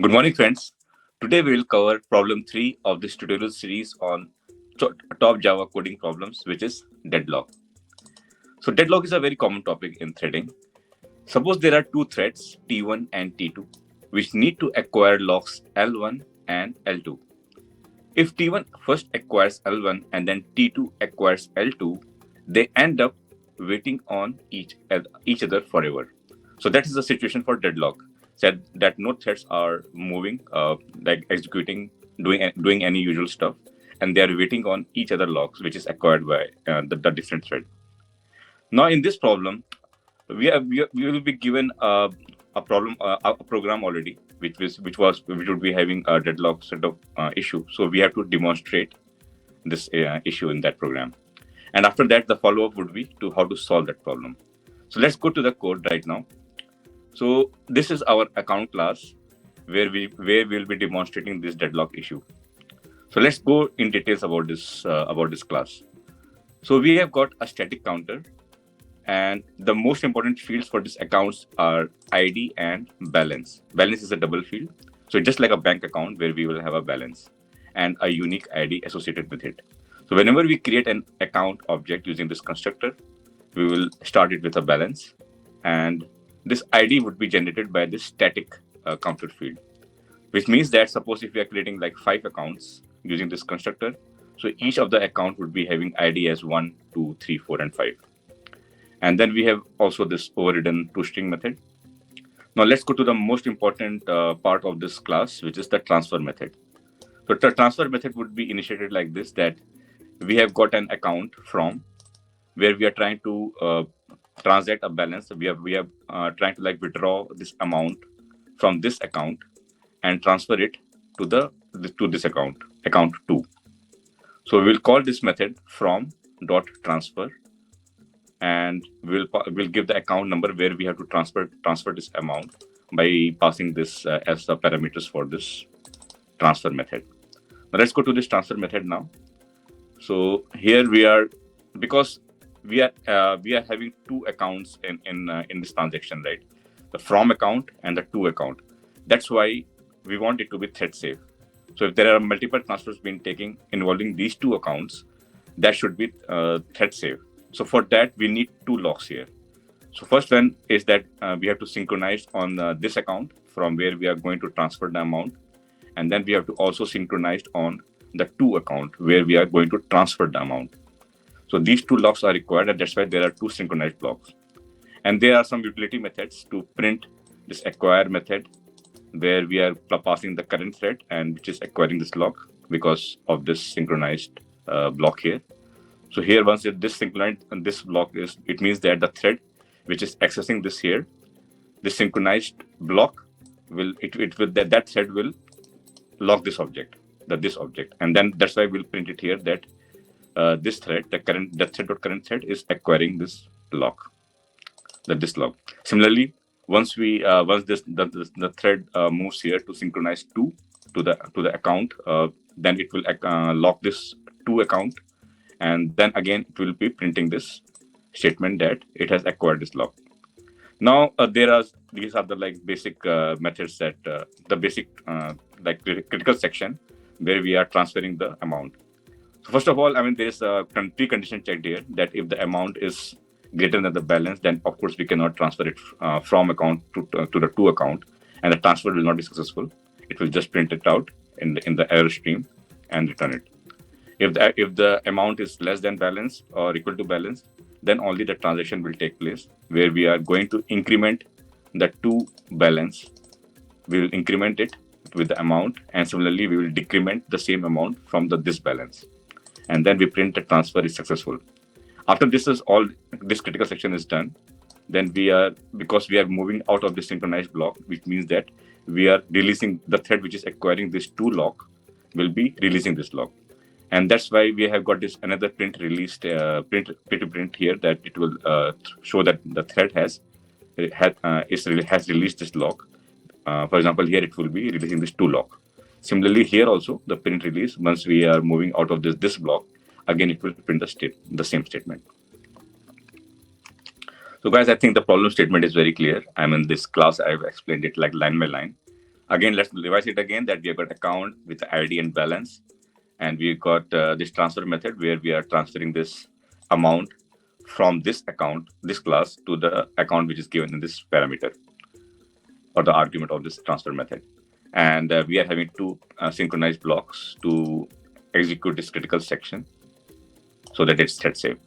Good morning, friends. Today we will cover problem 3 of this tutorial series on top Java coding problems, which is deadlock. So, deadlock is a very common topic in threading. Suppose there are two threads, T1 and T2, which need to acquire locks L1 and L2. If T1 first acquires L1 and then T2 acquires L2, they end up waiting on each other forever. So that is the situation for deadlock. Said that no threads are moving, like executing, doing any usual stuff, and they are waiting on each other locks, which is acquired by the different thread. Now in this problem, we will be given a program already, which would be having a deadlock set of issue. So we have to demonstrate this issue in that program, and after that the follow up would be to how to solve that problem. So let's go to the code right now. So this is our account class where we'll be demonstrating this deadlock issue. So let's go in details about this class. So we have got a static counter, and the most important fields for this accounts are ID and balance. Balance is a double field, so just like a bank account where we will have a balance and a unique ID associated with it. So whenever we create an account object using this constructor, we will start it with a balance, and this ID would be generated by this static counter field, which means that suppose if we are creating like 5 accounts using this constructor, so each of the account would be having ID as 1, 2, 3, 4, and 5. And then we have also this overridden toString method. Now let's go to the most important part of this class, which is the transfer method. So the transfer method would be initiated like this, that we have got an account from where we are trying to transact a balance. We are trying to like withdraw this amount from this account and transfer it to this account 2. So we will call this method from dot transfer, and we'll give the account number where we have to transfer this amount by passing this as the parameters for this transfer method. Now let's go to this transfer method now. So here we are, because we are having 2 accounts in this transaction, right? The from account and the to account. That's why we want it to be thread safe. So if there are multiple transfers being taken involving these 2 accounts, that should be thread safe. So for that, we need 2 locks here. So first one is that we have to synchronize on this account from where we are going to transfer the amount. And then we have to also synchronize on the to account where we are going to transfer the amount. So these 2 locks are required, and that's why there are 2 synchronized blocks. And there are some utility methods to print this acquire method, where we are passing the current thread and which is acquiring this lock because of this synchronized block here. So here, once this synchronized and this block is, it means that the thread which is accessing this here, this synchronized block will that thread will lock this object, and then that's why we'll print it here that this thread, the thread.current thread is acquiring this lock, this lock. Similarly, once the thread moves here to synchronize to the account, then it will lock this to account, and then again it will be printing this statement that it has acquired this lock. Now these are the like basic methods that the basic like critical section where we are transferring the amount. So first of all, I mean, there is a precondition checked here that if the amount is greater than the balance, then of course we cannot transfer it from account to the to account, and the transfer will not be successful. It will just print it out in the error stream and return it. If the amount is less than balance or equal to balance, then only the transaction will take place, where we are going to increment the to balance. We will increment it with the amount, and similarly we will decrement the same amount from this balance, and then we print the transfer is successful. After this critical section is done, then because we are moving out of the synchronized block, which means that we are releasing the thread which is acquiring this to lock will be releasing this lock. And that's why we have got this another print released print here, that it will show that the thread has released this lock. For example, here it will be releasing this to lock. Similarly, here also the print release, once we are moving out of this block, again it will print the same statement. So guys, I think the problem statement is very clear. I mean, this class I've explained it like line by line. Again, let's revise it again that we have got account with the ID and balance. And we got this transfer method where we are transferring this amount from this account, this class, to the account which is given in this parameter or the argument of this transfer method. And we are having two synchronized blocks to execute this critical section so that it's thread safe.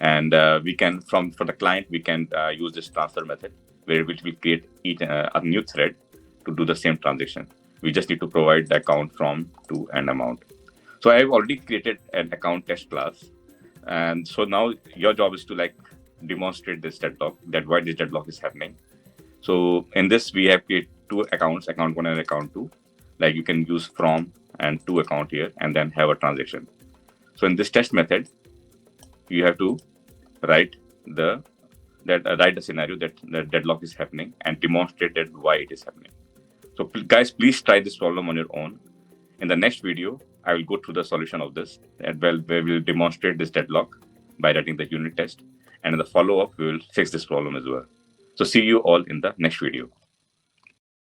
And we can, for the client, we can use this transfer method where which will create a new thread to do the same transaction. We just need to provide the account from to and amount. So I've already created an account test class. And so now your job is to like demonstrate this deadlock, that why this deadlock is happening. So in this, we have created two accounts, account one and account two. Like you can use from and to account here and then have a transaction. So in this test method, you have to write the scenario that the deadlock is happening and demonstrate that why it is happening. So guys, please try this problem on your own. In the next video, I will go through the solution of this, and we will demonstrate this deadlock by writing the unit test. And in the follow-up, we will fix this problem as well. So see you all in the next video.